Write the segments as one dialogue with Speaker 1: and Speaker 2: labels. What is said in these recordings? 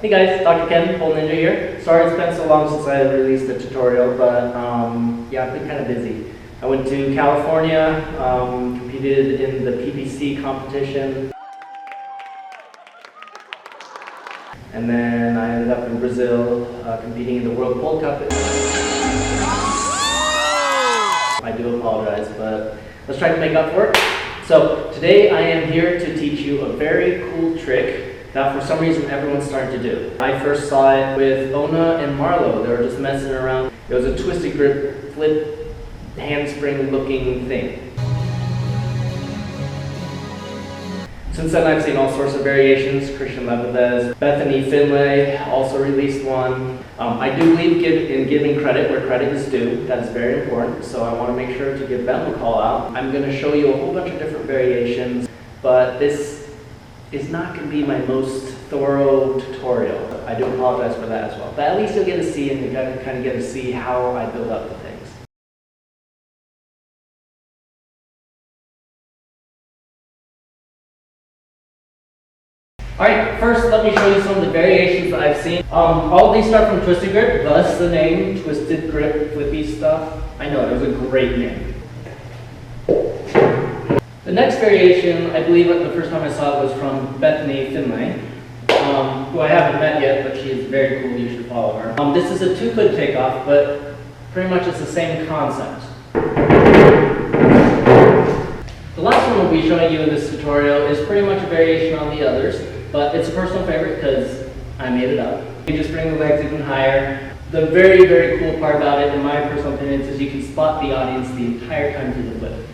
Speaker 1: Hey guys, Dr. Kenneth, Pole Ninja here. Sorry it's been so long since I released a tutorial, but yeah, I've been kind of busy. I went to California, competed in the PPC competition, and then I ended up in Brazil competing in the World Pole Cup. I do apologize, but let's try to make up for it. So today I am here to teach you a very cool trick that for some reason everyone's starting to do. I first saw it with Ona and Marlo. They were just messing around. It was a twisted grip, flip, handspring looking thing. Since then I've seen all sorts of variations. Christian Levives, Bethany Finlay also released one. I do believe in giving credit where credit is due. That is very important, so I want to make sure to give them a call out. I'm going to show you a whole bunch of different variations, but this is not going to be my most thorough tutorial. I do apologize for that as well. But at least you'll get to see, and you kind of get to see how I build up the things. Alright, first let me show you some of the variations that I've seen. All these start from Twisted Grip, thus the name, Twisted Grip Flippy stuff. I know, it was a great name. The next variation, I believe the first time I saw it was from Bethany Finlay, who I haven't met yet, but she is very cool, you should follow her. This is a 2-foot takeoff, but pretty much it's the same concept. The last one we'll be showing you in this tutorial is pretty much a variation on the others, but it's a personal favorite because I made it up. You just bring the legs even higher. The very, very cool part about it, in my personal opinion, is you can spot the audience the entire time through the flip.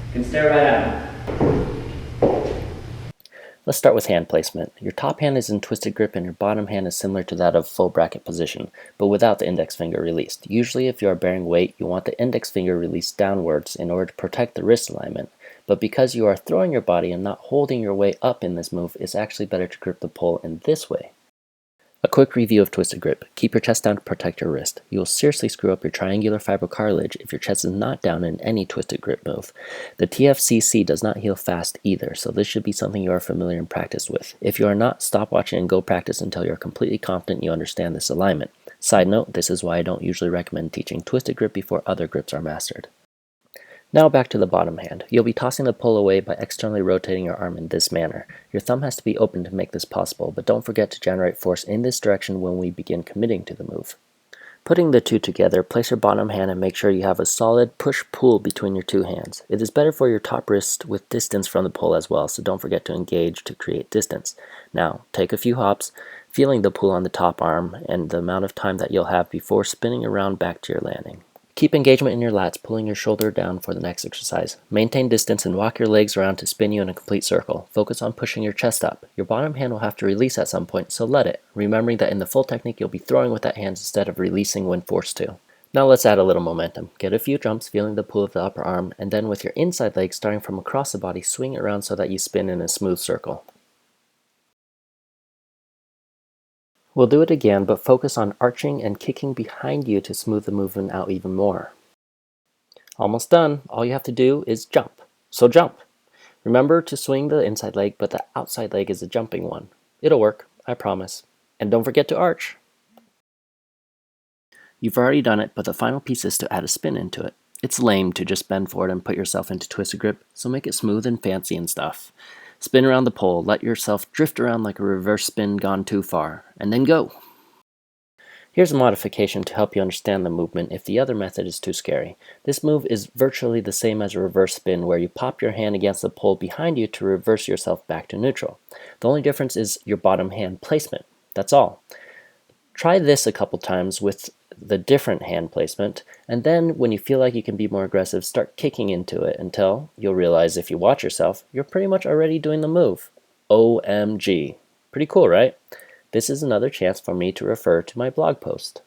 Speaker 1: You can stare right at them.
Speaker 2: Let's start with hand placement. Your top hand is in twisted grip and your bottom hand is similar to that of full bracket position, but without the index finger released. Usually if you are bearing weight, you want the index finger released downwards in order to protect the wrist alignment. But because you are throwing your body and not holding your weight up in this move, it's actually better to grip the pole in this way. A quick review of twisted grip. Keep your chest down to protect your wrist. You will seriously screw up your triangular fibrocartilage if your chest is not down in any twisted grip move. The TFCC does not heal fast either, so this should be something you are familiar and practiced with. If you are not, stop watching and go practice until you are completely confident you understand this alignment. Side note, this is why I don't usually recommend teaching twisted grip before other grips are mastered. Now back to the bottom hand. You'll be tossing the pole away by externally rotating your arm in this manner. Your thumb has to be open to make this possible, but don't forget to generate force in this direction when we begin committing to the move. Putting the two together, place your bottom hand and make sure you have a solid push-pull between your two hands. It is better for your top wrist with distance from the pole as well, so don't forget to engage to create distance. Now, take a few hops, feeling the pull on the top arm and the amount of time that you'll have before spinning around back to your landing. Keep engagement in your lats, pulling your shoulder down for the next exercise. Maintain distance and walk your legs around to spin you in a complete circle. Focus on pushing your chest up. Your bottom hand will have to release at some point, so let it, remembering that in the full technique you'll be throwing with that hand instead of releasing when forced to. Now let's add a little momentum. Get a few jumps, feeling the pull of the upper arm, and then with your inside leg starting from across the body, swing it around so that you spin in a smooth circle. We'll do it again, but focus on arching and kicking behind you to smooth the movement out even more. Almost done. All you have to do is jump. So jump. Remember to swing the inside leg, but the outside leg is a jumping one. It'll work, I promise. And don't forget to arch. You've already done it, but the final piece is to add a spin into it. It's lame to just bend forward and put yourself into twisted grip, so make it smooth and fancy and stuff. Spin around the pole, let yourself drift around like a reverse spin gone too far, and then go! Here's a modification to help you understand the movement if the other method is too scary. This move is virtually the same as a reverse spin where you pop your hand against the pole behind you to reverse yourself back to neutral. The only difference is your bottom hand placement. That's all. Try this a couple times with the different hand placement, and then when you feel like you can be more aggressive, start kicking into it until you'll realize if you watch yourself, you're pretty much already doing the move. OMG. Pretty cool, right? This is another chance for me to refer to my blog post.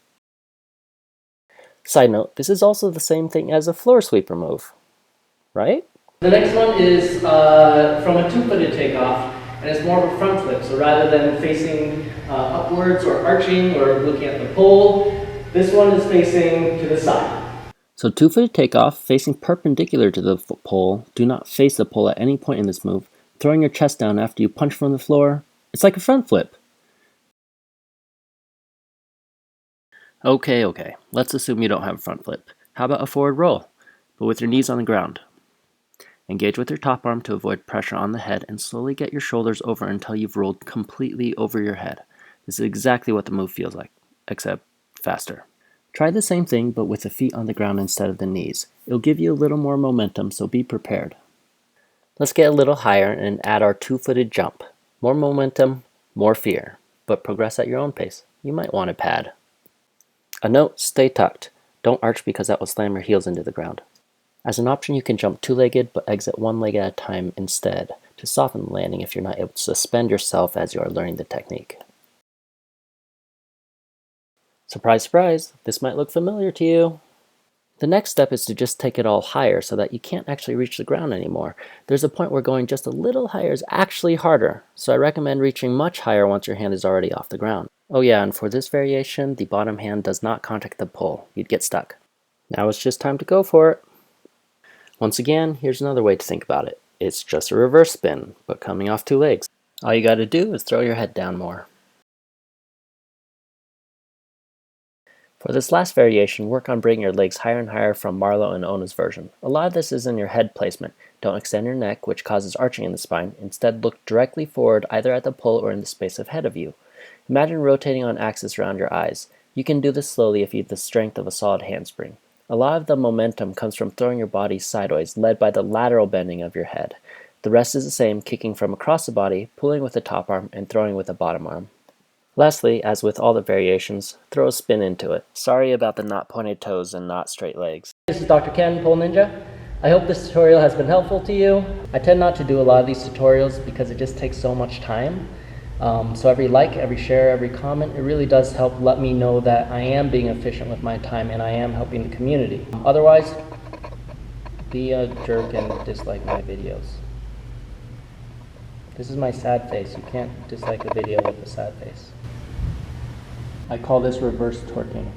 Speaker 2: Side note, this is also the same thing as a floor sweeper move, right?
Speaker 1: The next one is from a 2-footed takeoff, and it's more of a front flip. So rather than facing upwards or arching or looking at the pole, this one is facing to the side.
Speaker 2: So 2-footed takeoff, facing perpendicular to the pole. Do not face the pole at any point in this move. Throwing your chest down after you punch from the floor, it's like a front flip. Okay, let's assume you don't have a front flip. How about a forward roll, but with your knees on the ground? Engage with your top arm to avoid pressure on the head and slowly get your shoulders over until you've rolled completely over your head. This is exactly what the move feels like, except faster. Try the same thing, but with the feet on the ground instead of the knees. It'll give you a little more momentum, so be prepared. Let's get a little higher and add our two-footed jump. More momentum, more fear, but progress at your own pace. You might want a pad. A note, stay tucked. Don't arch because that will slam your heels into the ground. As an option, you can jump two-legged, but exit one leg at a time instead, to soften the landing if you're not able to suspend yourself as you are learning the technique. Surprise, surprise, this might look familiar to you. The next step is to just take it all higher so that you can't actually reach the ground anymore. There's a point where going just a little higher is actually harder, so I recommend reaching much higher once your hand is already off the ground. Oh yeah, and for this variation, the bottom hand does not contact the pole. You'd get stuck. Now it's just time to go for it. Once again, here's another way to think about it. It's just a reverse spin, but coming off two legs. All you gotta do is throw your head down more. For this last variation, work on bringing your legs higher and higher from Marlo and Ona's version. A lot of this is in your head placement. Don't extend your neck, which causes arching in the spine. Instead, look directly forward, either at the pole or in the space ahead of you. Imagine rotating on axis around your eyes. You can do this slowly if you have the strength of a solid handspring. A lot of the momentum comes from throwing your body sideways, led by the lateral bending of your head. The rest is the same, kicking from across the body, pulling with the top arm, and throwing with the bottom arm. Lastly, as with all the variations, throw a spin into it. Sorry about the not pointed toes and not straight legs. This is Dr. Ken, Pole Ninja. I hope this tutorial has been helpful to you. I tend not to do a lot of these tutorials because it just takes so much time. So every like, every share, every comment, it really does help let me know that I am being efficient with my time and I am helping the community. Otherwise, be a jerk and dislike my videos. This is my sad face. You can't dislike a video with a sad face. I call this reverse twerking.